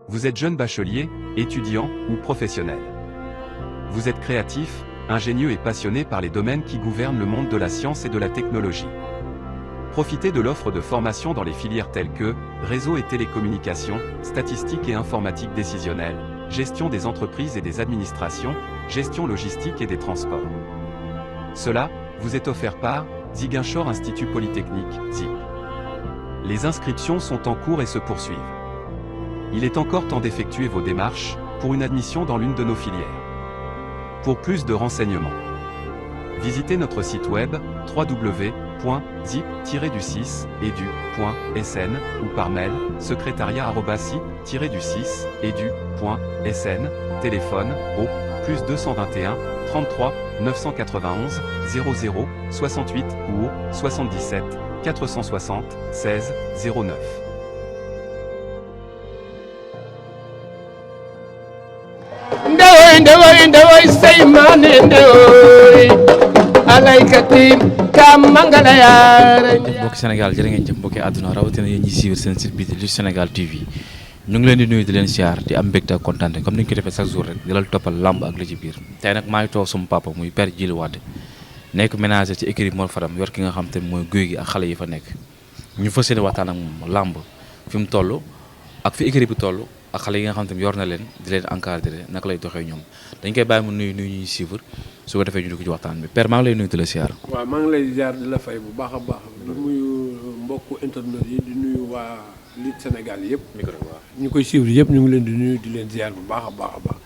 Vous êtes jeune bachelier, étudiant ou professionnel. Vous êtes créatif, ingénieux et passionné par les domaines qui gouvernent le monde de la science et de la technologie. Profitez de l'offre de formation dans les filières telles que réseau et télécommunications, statistiques et informatique décisionnelle, gestion des entreprises et des administrations, gestion logistique et des transports. Cela vous est offert par Ziguinchor Institut Polytechnique, ZIP. Les inscriptions sont en cours et se poursuivent. Il est encore temps d'effectuer vos démarches pour une admission dans l'une de nos filières. Pour plus de renseignements, visitez notre site web www.zip-du6edu.sn ou par mail secrétariat@zip-du6edu.sn, téléphone au +221 33 991 00 68 ou au 77 460 16 09. ndewoy seymane ndewoy alaykati kam mangala yaara mbokki Sénégal jërë ngeen jëf mbokki àdduna rawatina yéen ñi suivre seen site bi di Lutte Sénégal TV ñu ngi leen di nuyu di leen siyaar di am mbégte ak kontaan comme ni ñu ko defee chaque jour rek di la toppal lamb ak la ci biir tey nag maa ngi toog suma papa muy Père Djily Wade nekk ménager ci écurie Mor Fadam yor ki nga xam te mooy guy gi ak xale yi fa nekk ñu fas yéene waxtaan ak moom lamb fi mu toll ak fi écurie bi toll ak xale yi nga xam te yor na leen di leen encadré naka lay doxee ñoom dañ koy bàyyi mu nuyu ñuy suivre su ko defee ñu dugg ci waxtaan bi Père maa ngi lay nuyu di la siyaar. waaw maa ngi lay ziar di la fay bu baax a baax di nuyu mbokku internet yi di nuyu waa Lutte Sénégal yëpp. ñu koy suivre yëpp ñu ngi leen di nuyu di leen ziar bu baax a baax a baax.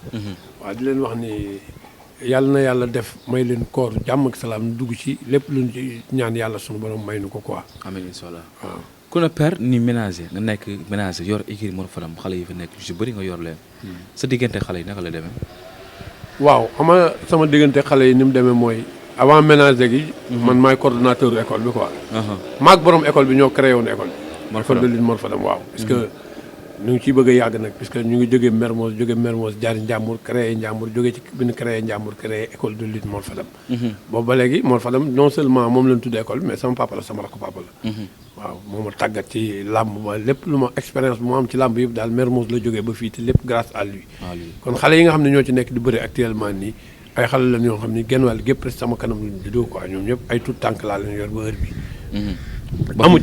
waaw di leen wax ni yàlla na yàlla def may leen koor jàmm ak salaam dugg ci lépp luñ ci ñaan yàlla sunu borom may nu ko quoi. amiin incha allah waaw. ku ne Père ni ménager nga nekk ménager yor écurie Mor Fadam xale yi fa nekk yu si bëri nga yor leen sa diggante xale yi naka la demee. waaw xam nga sama diggante xale yi ni mu demee mooy avant ménager gi. man maay coordonnateur école bi quoi. maag borom école bi ñoo créé woon école bi. école de lutte Mor Fadam waaw. parce que ñu ngi ciy bëgg a yàgg nag parce que ñu ngi jógee Mermoz jaari Njàmbur créé Njàmbur jógee ci bi ñu créé Njàmbur créé école de lutte Mor Fadam. boobu ba léegi Mor Fadam non seulement moom lañ tuddee école mais sama papa la sama rakk papa la. waaw moo ma tàggat ci làmb ba lépp lu ma expérience bu ma am ci làmb yëpp daal Mermoz la jógee ba fii te lépp grâce à lui. kon xale yi nga xam ne ñoo ci nekk di bëri actuellement nii ay xale la ñoo xam ne genn wàll gépp rek sama kanam lañ juddoo quoi ñoom ñëpp ay tout tànk laa leen yor ba heure bi amu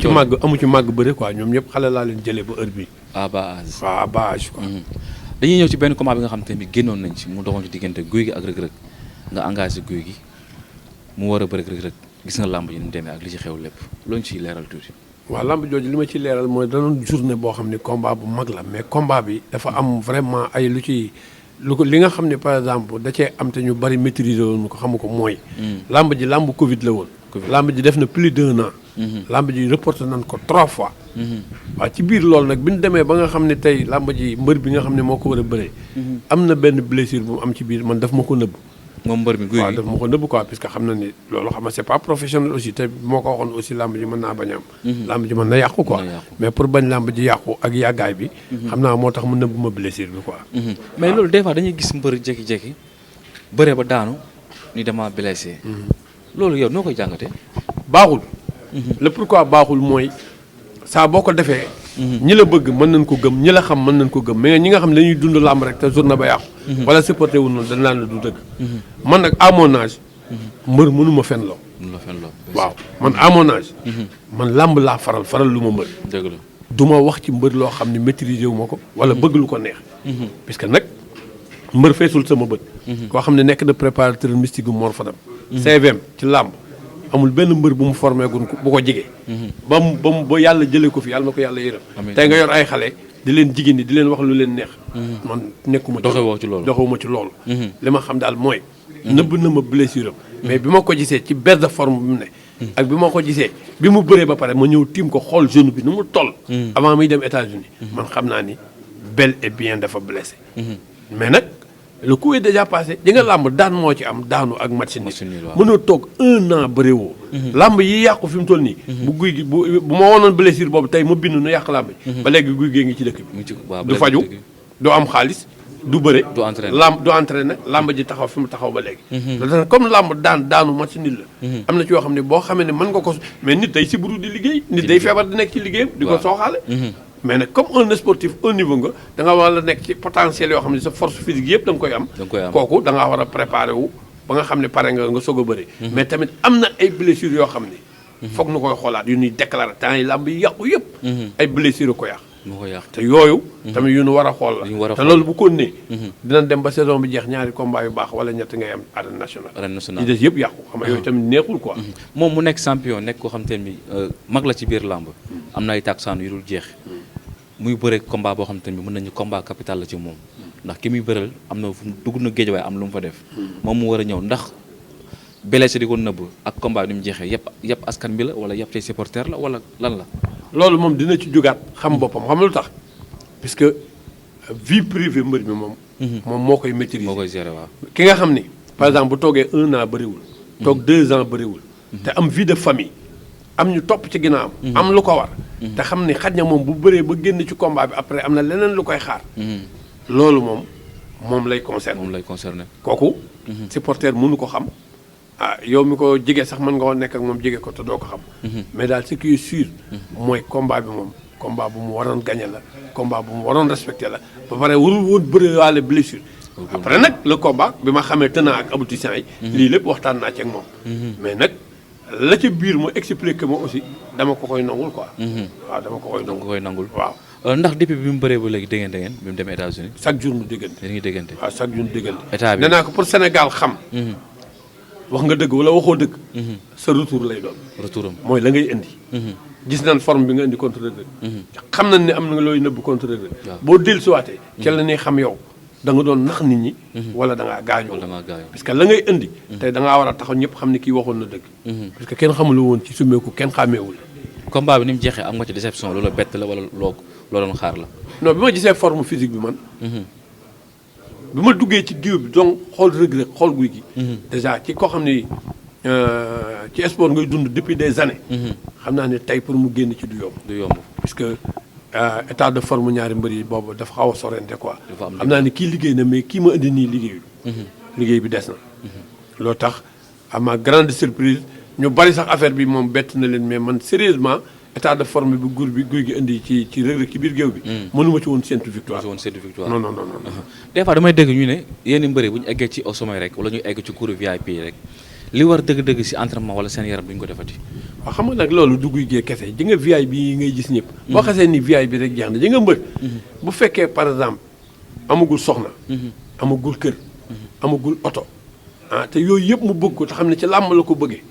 ci màgg bëri quoi ñoom ñëpp xale laa leen jëlee ba heure bi à bas âge. waaw à bas âge quoi. dañuy ñëw ci benn combat bi nga xam te ne génnoon nañ ci mu doxoon ci diggante guy gi ak rëg-rëg nga engagé guy gi mu war a bëri rëg-rëg gis nga làmb yi ni mu demee ak li ci xew lépp looñu ciy leeral tuuti. waaw lamb jooju li ma ci leeral mooy danoon journée boo xam ne combat bu mag la mais combat bi dafa am vraiment ay li nga xam ne par exemple da cee am te ñu bari maîtriser woon ko xamu ko mooy. lamb ji lamb Covid la woon. lamb ji def na plus d'1 an. lamb ji reporté nañ ko 3 fois. waaw ci biir loolu nag bi ñu demee ba nga xam ne tey lamb ji mbër bi nga xam ne moo ko war a bëree. am na benn blessure bu mu am ci biir man daf ma ko nëbb. moom mbër mi guy gi waaw daf ma ko nëbb quoi parce que xam na ni loolu xam nga c'est pas professionnel aussi te moo ko waxoon aussi lamb ji mën naa bañ a am. lamb ji mën na yàqu quoi mais pour bañ lamb ji yàqu ak yàggaay bi. xam naa moo tax mu nëbb ma blessure bi quoi. mais loolu des fois dañuy gis mbër jékki-jékki bëree ba daanu ni dama blessé. loolu yow noo koy jàngatee. baaxul. le pourquoi baaxul mooy saa boo ko defee. ñi la bëgg mën nañ ko gëm ñi la xam mën nañ ko gëm mais ñi nga xam ne dañuy dund làmb rek te journée ba yàqu. wala supporté wu noonu dañ naan la du dëgg. man nag à mon âge. mbër mënuma fen loo. waaw man à mon âge. man làmb laa faral lu ma mbër. dëgg la du ma wax ci mbër loo xam ne maîtriser wu ma ko. wala bëgg lu ko neex. puisque nag mbër feesul sama bët. koo xam ne nekk na préparateur mystique bu Mor Fadam. CVM ci làmb. amul benn mbër bu mu formé gun bu ko jigee ba yàlla jëlee ko fi yàlla na ko yàlla yërëm tey nga yor ay xale di leen jigéen ñi di leen wax lu leen neex man nekkuma doxewuma ci loolu li ma xam daal mooy nëbb na ma blessure am mais bi ma ko gisee ci baisse de forme bi mu ne ak bi ma ko gisee bi mu bëree ba pare ma ñëw tiim ko xool genou bi nu mu toll avant muy dem États-Unis man xam naa ni bel et bien dafa blessé mais nag le coup est déjà passé di nga làmb daan moo ci am daanu ak match nul mënoo toog 1 an bëri woo làmb yi yàqu fi mu toll nii bu guy gi bu ma wonoon blessure boobu tey ma bind nu yàq làmb yi ba léegi guy gee ngi ci dëkk bi du faju du am xaalis du bëre du entraîné làmb ji taxaw fi mu taxaw ba léegi comme làmb daanu match nul la am na ci yoo xam ne boo xamee ne mën nga ko mais nit day siburu di liggéey nit day feebar di nekk ci liggéeyam di ko sooxaale mais nag comme un sportif au niveau nga da nga war a nekk ci potentiel yoo xam ne sa force physique yëpp da nga koy am. kooku da ngaa war a préparer wu ba nga xam ne pare nga soog a bëri. mais tamit am na ay blessures yoo xam ne. foog nu koy xoolaat yu ñuy déclarer temps yi làmb yi yàqu yëpp. ay blessures ko yàq. te yooyu. tamit yu nu war a xool la. te loolu bu ko nee. dinañ dem ba saison bi jeex ñaari combat yu baax wala ñett ngay am arène nationale. yi des yëpp yàqu xam nga yooyu tamit neexul quoi. moom mu nekk champion nekk koo xam te ne mag la ci biir làmb. am na ay takkusaan yu dul jeex. muy bëre combat boo xam te ne mën nañu combat capital la ci moom. ndax ki muy bëral am na fu mu dugg na géej waaye am lu mu fa def. moom mu war a ñëw ndax blessé di ko nëbb ak combat bi ni mu jeexee yëpp askan bi la wala yëpp say supporter la wala lan la. loolu moom dina ci jugaat xam boppam xam lu tax puisque vie privée mbër mi moom. moom moo koy maîtriser moo koy gérer waaw. ki nga xam ni par exemple bu toogee 1 an bëriwul. toog 2 ans bëriwul. te am vie de famille. am ñu topp ci ginnaawam. am lu ko war. te xam ni xaj na moom bu bëree ba génn ci combat bi après am na leneen lu koy xaar. loolu moom lay concerné. moom lay concerné. kooku. supporter mënu ko xam. yow mi ko jege sax mën nga woon nekk ak moom jege ko te doo ko xam. mais daal ce qui est sûr. mooy combat bi moom combat bu mu waroon gagné la combat bu mu waroon respecté la ba pare warul woon bëri waale blessure. après nag le combat bi ma xamee tenant ak aboutissant yi. lii lépp waxtaan naa ci ak moom. mais nag la ca biir mu expliqué ma aussi dama ko koy nangul quoi. waaw dama ko koy nangul waaw. ndax depuis bi mu bëree ba léegi dégg ngeen bi mu demee États-Unis chaque jour mu déggante. yéen ngi déggante. waaw chaque jour mu déggante. état bi nee naa ko pour Sénégal xam. wax nga dëgg wala waxoo dëgg. sa retour lay doon. retouram mooy la ngay indi. gis nañ forme bi nga indi contre Reug Reug. xam nañ ne am na looy nëbb contre Reug Reug. boo dellusiwaatee. ca la ñuy xam yow da nga doon nax nit ñi. wala da ngaa gaañoo. parce que la ngay indi. tey da ngaa war a taxaw ñëpp xam ne kii waxoon na dëgg. parce que kenn xamul woon ci summeeku kenn xàmmeewul. combat bi ni mu jeexee am nga ci déception loolu bett la wala loo doon xaar la. non bi ma gisee forme physique bi man. bi ma duggee ci diw bi donc xool Reug Reug xool Gouye Gui. déjà ci koo xam ni ci sport ngay dund depuis des années. xam naa ne tey pour mu génn ci du yomb. parce que état de forme ñaari mbër yi boobu dafa xaw a sorente quoi. xam naa ne kii liggéey na mais kii ma indi nii liggéeyul. liggéey bi des na. loo tax à ma grande surprise ñu bari sax affaire bi moom bett na leen mais man sérieusement état de forme bi Gouye Gui indi ci Reug Reug ci biir géew bi. mënuma ci woon séntu victoire. non. des fois damay dégg ñu ne yéen mbëri bu ñu eggee ci au sommet rek wala ñu egg ci cours VIP yi rek li war dëgg-dëgg si entraînement wala seen yaram duñ ko defati. waaw xam nga nag loolu du Gouye Gui kese ji nga VIP yi ngay gis ñëpp. boo xasee ni VIP bi rek jeex na ji nga mbër. bu fekkee par exemple amagul soxna. amagul kër. amagul oto. te yooyu yëpp mu bëgg ko te xam ne ci làmb la ko bëggee.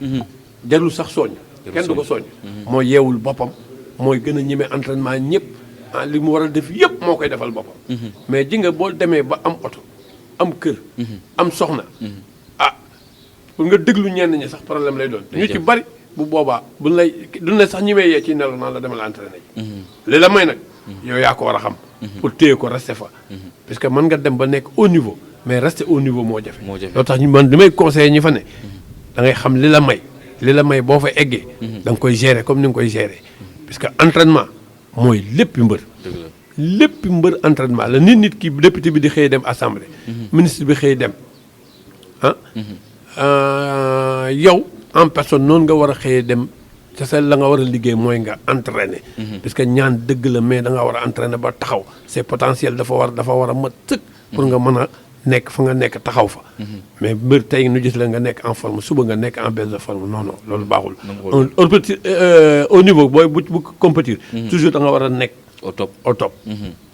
jarul sax soññ. kenn du ko soññ. moo yeewul boppam mooy gën a ñeme entraînement ñëpp li mu war a def yëpp moo koy defal boppam. mais ji nga boo demee ba am oto am kër. am soxna. pour nga déglu ñenn ñi sax problème lay doon. ñu ci bari bu boobaa buñ lay duñ ne sax ñi may yee ci nelaw naan la demal entraîné ji. li la may nag. yow yaa ko war a xam. pour téye ko rester fa. parce que mën nga dem ba nekk au niveau mais rester au niveau moo jafe. loolu tax ñu man li may conseillé ñi fa ne. da ngay xam li la may boo fa eggee. da nga koy gérer comme ni nga koy gérer. parce que entraînement mooy léppi mbër. léppi mbër entraînement la nit ki député bi di xëy dem assemblée. ministre bi xëy dem yow en personne noonu nga war a xëyee dem te sa la nga war a liggéey mooy nga entraîner. parce que ñaan dëgg la mais da nga war a entraîner ba taxaw c'est potentiel dafa war a mat sëkk. pour nga mën a nekk fa nga nekk taxaw fa. mais mbër tey nu gis la nga nekk en forme suba nga nekk en baisse de forme non loolu baaxul. au niveau booy bu compétir. toujours da nga war a nekk au top.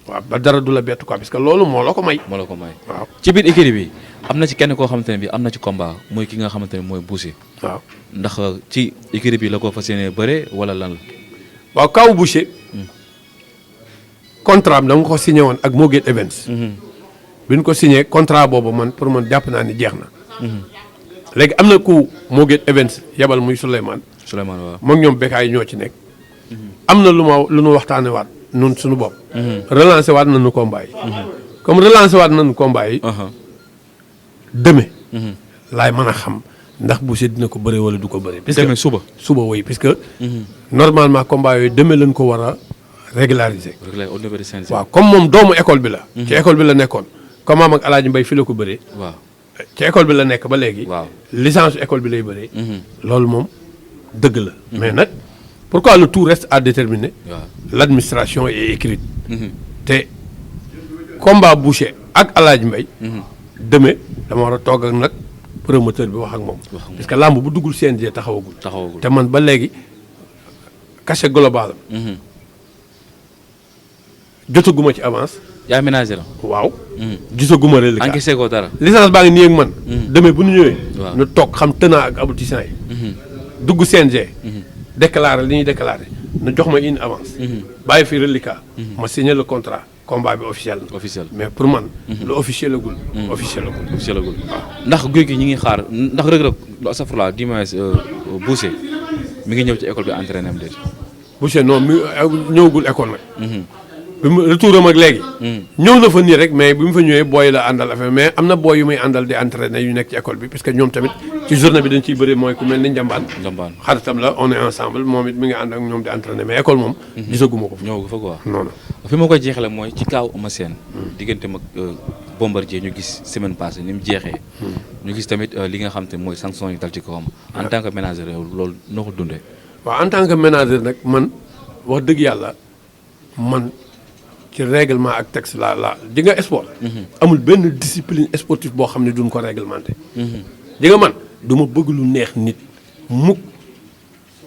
waaw ba dara du la bett quoi parce que loolu moo la ko may. waaw ci biir équipe bi am na ci kenn koo xamante ne bi am na ci combat mooy ki nga xamante ne mooy Boucher. waaw ndax ci équipe bi la ko fas yéenee bëre wala lan la. waaw kaw Boucher. contrat am da nga ko signé woon ak Mo Gates Events. bi ñu ko signé contrat boobu pour man jàpp naa ni jeex na. léegi am na ku Mo Gates Events yebal muy Souleymane waaw moom ñoom bekkaay ñoo ci nekk. am na lu nu waxtaanee waat nun suñu bopp. relancé waat nañu combat yi. comme relancé waat nañu combat yi. demain. laay mën a xam ndax Boucher dina ko bëre wala du ko bëre. parce que demain suba woy parce que. normalement combat yooyu demain lañ ko war a régulariser. au niveau de CNG. waaw comme moom doomu école bi la. ci école bi la nekkoon comme maam ak El Hadj Mbaye fi la ko bëree. waaw ci école bi la nekk ba léegi. waaw licence école bi lay bëree. loolu moom dëgg la. mais nag pourquoi le tout reste à déterminer. waaw l'administration est écrite. te combat Boucher ak Alaaji Mbay demee dama war a toog ak nag promoteur bi wax ak moom. parce que làmb bu duggul CNG taxawagul. te man ba léegi cachet global am. jotaguma ci avance. yaa ménagé la. waaw. gisaguma reliquat encaissé ko dara. licence baa ngi nii ak man. demee bu ñu ñëwee. waaw ñu toog xam tenant ak aboutissant yi. dugg CNG. déclaré li ñuy déclaré na jox ma une avance. bàyyi fi reliquat. ma signé le contrat. combat bi officiel la. officiel mais pour man. lu officiel agul. officiel agul. officiel agul ndax guy gi ñi ngi xaar ndax Reug Reug astafurlah du moins Boucher mi ngi ñëw ci école bi entraîné am déet. Boucher non mi ñëwagul école nag. bi mu retour am ak léegi. ñëw na fa nii rek mais bi mu fa ñëwee booy la àndal affaire mais am na booy yu muy àndal di entraîné yu nekk ci école bi parce que ñoom tamit ci journée bi dañ ciy bëri mooy ku mel ni Njambaan. xaritam la on est ensemble moom it mi ngi ànd ak ñoom di entraîné mais école moom. gisaguma ko fa. ñëw fa quoi. non non. fi ma koy jeexale mooy ci kaaw Eumeu Sène. diggante mag Bombardier ñu gis semaine passée ni mu jeexee. ñu gis tamit li nga xam te mooy sanction yi dal ci kawam. en tant que ménageur loolu noo ko dundee. waaw en tant que ménageur nag man wax dëgg yàlla man. ci règlement ak texte la di nga sport. amul benn discipline sportive boo xam ne duñ ko réglementé. di nga man du ma bëgg lu neex nit mukk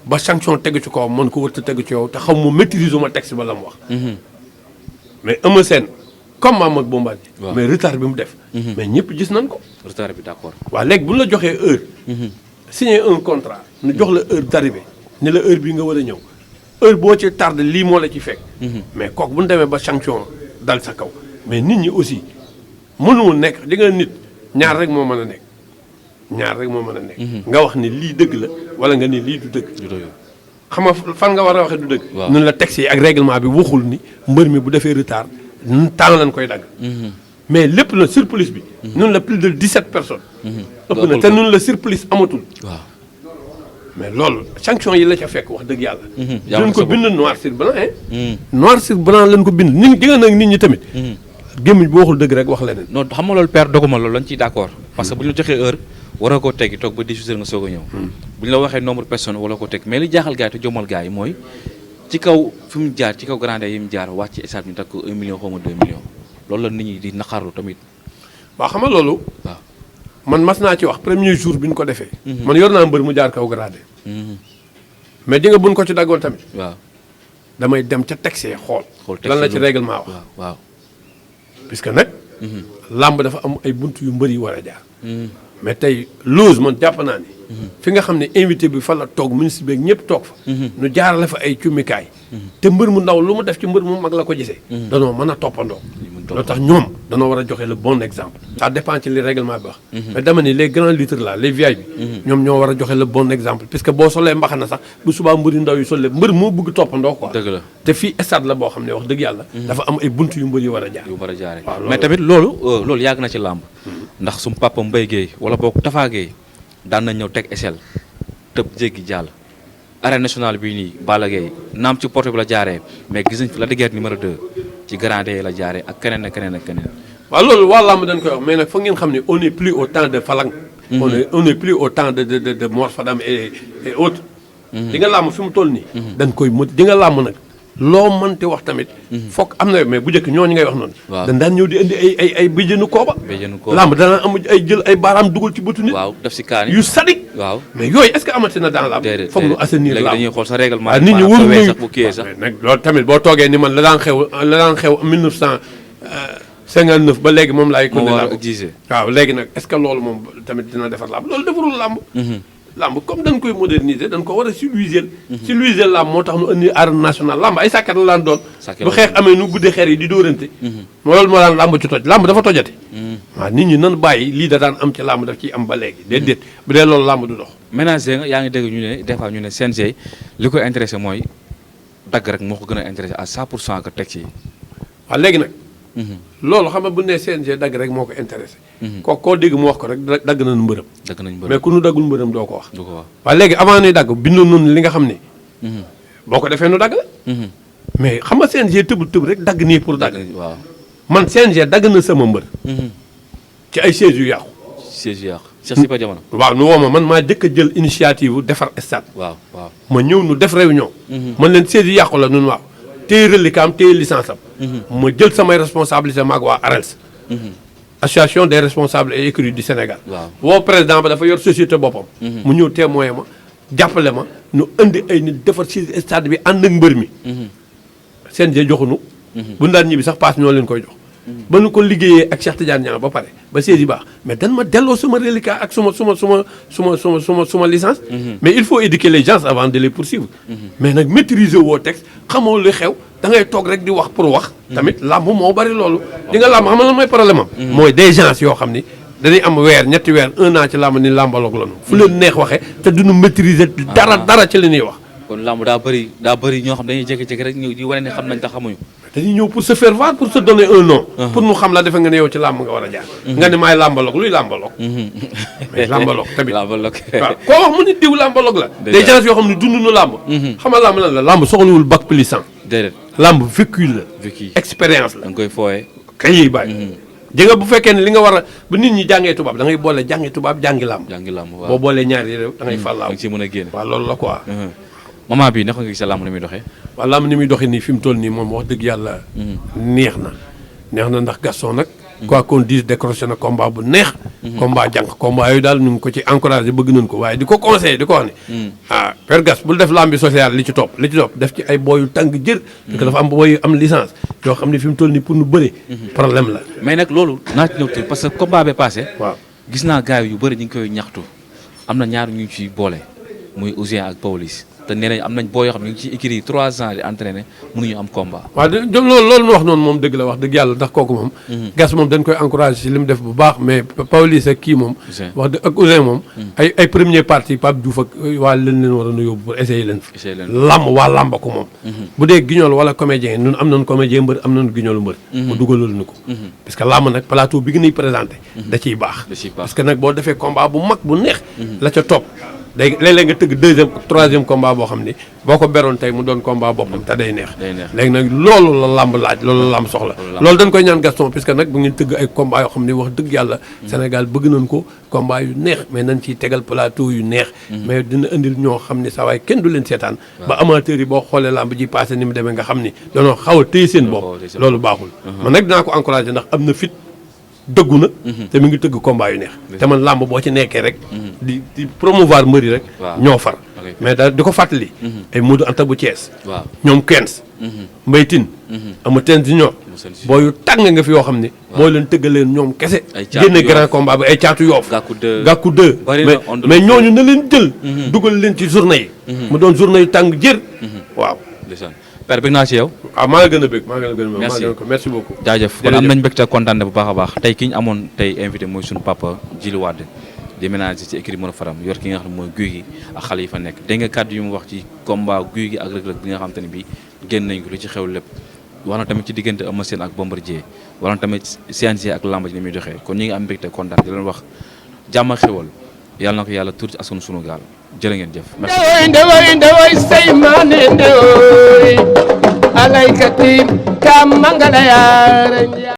ba sanction tegu ci kawam man ko wërta tegu ci yow te xam ma maîtriser ma texte ba la mu wax. mais Eumeu Sène comme maam ak Bombardier. mais retard bi mu def. mais ñëpp gis nañ ko. retard bi d'accord. waaw léegi bu ñu la joxee heure. signer un contrat. ñu jox la heure d'arrivée ne la heure bii nga war a ñëw. heure boo ci tardé lii moo la ci fekk. mais kooku bu ñu demee ba sanction dal sa kaw mais nit ñi aussi mënuwul nekk di nga nit ñaar rek moo mën a nekk ñaar rek moo mën a nekk. nga wax ni lii dëgg la wala nga ni lii du dëgg. xam nga fan nga war a waxee du dëgg. waaw ñun la texte yi ak règlement bi waxul ni mbër mi bu defee retard temps lañ koy dagg. mais lépp na surplus bi. ñun la plus de 17 personnes. ëpp na te ñun la surplus amatul. waaw. mais loolu sanction yi la ca fekk wax dëgg yàlla. yaa lañ ko bind noir sur blanc noir sur blanc lañ ko bind nit di nga nag nit ñi tamit. gémmiñ bu waxul dëgg rek wax leneen. non xam nga loolu père doguma loolu lañ ciy d'accord. parce que bu ñu la joxee heure waroo koo teggi toog ba 18 heures nga soog a ñëw. bu ñu la waxee nombre de personnes wala ko teg mais li jaaxal gars yi te jommal gars yi mooy ci kaw fi mu jaar ci kaw grandeur yi mu jaar wàcc ci stade bi takk 1 million xaw ma 2 millions loolu la nit ñi di naqarlu tamit. waaw xam nga loolu. waaw. man mas naa ci wax premier jour bi ñu ko defee. man yor naa mbër mu jaar kaw gradé. mais di nga buñ ko ci daggoon tamit. waaw. damay dem ca texte xool. lan la ci règlement wax. waaw. puisque nag. làmb dafa am ay bunt yu mbër yi war a jaar. mais tey loose man jàpp naa ni. fi nga xam ne invité bi fa la toog ministre beeg ñëpp toog fa. nu jaarale fa ay cummikaay. te mbër mu ndaw lu mu def ci mbër mu mag la ko gisee. danoo mën a toppandoo. loolu tax ñoom danoo war a joxe le bon exemple. ça dépend ci li règlement bi wax. mais dama ni les grands lutteurs là les VIP bi. ñoom ñoo war a joxe le bon exemple puisque boo solee mbaxana sax bu subaa mbër yu ndaw yi solee mbër moo bëgg toppandoo quoi. dëgg la te fii stade la boo xam ne wax dëgg yàlla. dafa am ay bunt yu mbër yu war a jaar. yu war a jaaree mais tamit loolu yàgg na ci làmb. ndax sum papa Mbaye Guèye wala boog Tafa Guèye daan na ñëw teg échelle tëb jéggi jàll. arène nationale bii nii Balla Gaye naam ci porte bi la jaaree mais gis nañ fi Lac de Guiers numéro 2 ci grandé la jaaree ak keneen ak keneen ak keneen. waaw loolu waa làmb dañ koy wax mais nag foog ngeen xam ne on est plus au temps de Falang. on est plus au temps de Mor Fadam et autres. di nga làmb fi mu toll nii. dañ koy mot di nga làmb nag loo mënti wax tamit. foog am na mais bu njëkk ñooñu ngay wax noonu. waaw dañ daan ñëw di indi ay béjjënu kooba. béjjënu kooba làmb danaa am ay jël ay baaraam dugal ci bëtu nit. waaw def si kaani yu sadik. waaw mais yooyu est-ce que amati na dans làmb. déedéet foog nu assainir làmb léegi dañuy xool sa règlement. nit ñi warul sax bu kiyee sax. nag loolu tamit boo toogee ni man la daan xew 1959 ba léegi moom laay. moo war a làmb exiger. waaw léegi nag est-ce que loolu moom tamit dina defar làmb loolu defarul làmb. làmb comme dañ koy moderniser dañ ko war a civilisé. civilisé làmb moo tax nu indi arène nationale làmb ay sàkkat la daan doon. bu xeex amee nu guddee xeer yi di dóorante. loolu moo daan làmb ci toj làmb dafa tojate. waaw nit ñi nan bàyyi lii da daan am ci làmb daf ciy am ba léegi déedéet bu dee loolu làmb du dox. ménager nga yaa ngi dégg ñu ne des fois ñu ne CNG li koy intéressé mooy dagg rek moo ko gën a intéressé à 100% que teg ci. waaw léegi nag. loolu xam nga bu ne CNG dagg rek moo ko intéressé. koo dégg mu wax ko rek dagg nañu mbërëm. dagg nañu mbërëm mais ku nu daggul mbërëm doo ko wax. du ko wax waaye léegi avant nuy dagg bindoon noonu li nga xam ne. boo ko defee nu dagg la. mais xam nga CNG tëb rek dagg nii pour dagg. waaw man CNG dagg na sama mbër. ci ay sièges yu yàqu. siège yu yàqu. Cheikh Super Jamono. waaw nu woo ma man maa jëkk a jël initiative bu defar stade. waaw waaw. ma ñëw nu def réunion. man leen siège yi yàqu la nun waaw téye reliquat am téye licence am. ma jël samay responsabilité maag waa ARELS. association des responsables et écuries du Sénégal. waaw woo président ba dafa yor société boppam. mu ñëw témoin ma jàppale ma nu indi ay nit defar ci stade bi ànd ak mbër mi. CNG joxunu bu ñu daan ñibbi sax paas ñoo leen koy jox. ba nu ko liggéeyee ak Cheikh Tidiane Niang ba pare ba siège yi baax mais dan ma delloo suma reliquat ak suma licence. mais il faut éduquer les gens avant de les poursuivre. mais nag maîtriser woo texte xamoo lu xew da ngay toog rek di wax pour wax. tamit làmb moo bari loolu. di nga làmb xam nga lan mooy problème am. mooy des gens yoo xam ni dañuy am weer ñetti weer 1 an ci làmb ni làmbaloog la ñu. fu leen neex waxee te duñu maîtriser. dara ci li ñuy wax. kon làmb daa bëri ñoo xam dañuy jékki-jékki rek ñëw di wane ne xam nañ te xamuñu. dañuy ñëw pour se faire voir pour se donner un nom. pour ñu xam la defe nga ne yow ci làmb nga war a jaar. nga ne maay làmbaloog luy làmbaloog. mais làmbaloog tamit làmbaloog. waaw koo wax mu ni diw làmbaloog la. des gens yoo xam ne dund nu làmb. xam nga làmb lan la làmb soxlawul bac plus 100. déedéet. làmb vécu la. vécu expérience la. da nga koy fooyee. kay yi bàyyi. jënga bu fekkee ne li nga war a bu nit ñi jàngee tubaab da ngay boole jàngi tubaab jàngi làmb. jàngi làmb waaw boo boolee ñaari réew da ngay fal da làmb. nga ci mën a génn. waaw loolu la quoi. moment bi naka nga gis sa làmb ni muy doxee. waaw làmb ni muy doxee nii fi mu toll nii moom wax dëgg yàlla. neex na ndax Gaston nag. quoi qu'on dise décroché na combat bu neex. combat jànq combat yooyu daal ñu ngi ko ci encouragé bëgg nañ ko waaye di ko conseillé di ko wax ne. Père Gas bul def làmbi social li ci topp def ci ay booyu tàng jër. parce que dafa am booyu am licence yoo xam ne fi mu toll nii pour nu bëre. problème la. mais nag loolu naa ci ñëw tuuti parce que combat bee passé. waaw gis naa gars yu bëri ñu ngi koy ñaxtu am na ñaar ñu ciy boole muy Ouzin ak Pawlish te nee nañ am nañ boo yoo xam ne ñu ngi ciy écrit 3 ans di entraîné mënuñu am combat. waaw loolu nu wax noonu moom dëgg la wax dëgg yàlla ndax kooku moom. Gas moom dañ koy encouragé si li mu def bu baax mais Pawlish ak kii moom. wax dëgg ak Ouzin moom. ay première partie Pape Diouf ak waa leen war a nu yóbbu pour essayer leen. làmb waa làmba ko moom. bu dee guignol wala comédien ñun am nañu comédien mbër am nañu guignol mbër. mu dugalal ñu ko. parce que làmb nag plateau bi nga ñuy présenté. da ciy baax. parce que nag boo defee combat bu mag bu neex. la ca topp. léeg-léeg nga tëgg 2e 3e combat boo xam ni boo ko beroon tey mu doon combat boppam te day neex. léegi nag loolu la làmb laaj loolu la làmb soxla. loolu dañ koy ñaan Gaston puisque nag bu ngeen tëgg ay combat yoo xam ni wax dëgg yàlla. Sénégal bëgg nañ ko combat yu neex mais nañ ciy tegal plateau yu neex. mais dina indil ñoo xam ni saa waay kenn du leen seetaan. ba amateurs yi boo xoolee làmb ji passé ni mu demee nga xam ni dañoo xaw a téye seen bopp. loolu baaxul. man nag dinaa ko encouragé ndax am na fit. dëggu na. te mi ngi tëgg combat yu neex. te man làmb boo ci nekkee rek. di promouvoir mbëri rek. ñoo far. mais daal di ko fàttali. ay Modou Anta bu Thiès. ñoom Kens. Mbaye Tine. Amathène Junior. booyu tàng nga fi yoo xam ne. boo leen tëggaleen ñoom kese. génne grand combat bi ay caatu yoof. gàkku 2 mais ñooñu na leen jël. dugal leen ci journée yi. mu doon journée yu tàng jër. waaw. père bëgg naa ci yow. maa la gën a bëgg merci beaucoup. jaajëf kon am nañ mbégte kontaan bu baax a baax tey ki ñu amoon tey invité mooy suñu papa Djily Wade di ménager ci écurie Mor Fadam yor ki nga xam ne mooy Gouye Gui ak xale yi fa nekk dégg nga kàddu yu mu wax ci combat Gouye Gui ak Reug Reug bi nga xam te ne bii génn nañ ko lu ci xew lépp wax na tamit ci diggante Eumeu Sène ak Bombardier wax na tamit CNG ak lamba ji ni muy doxee kon ñi ngi am mbégte kontaan di leen wax jàmm ak xewal yàlla na ko yàlla tuuti askanu sunu gaal jërë ngeen jëf merci. ndewoy say maane ndewoy alaykati kam mangala yaara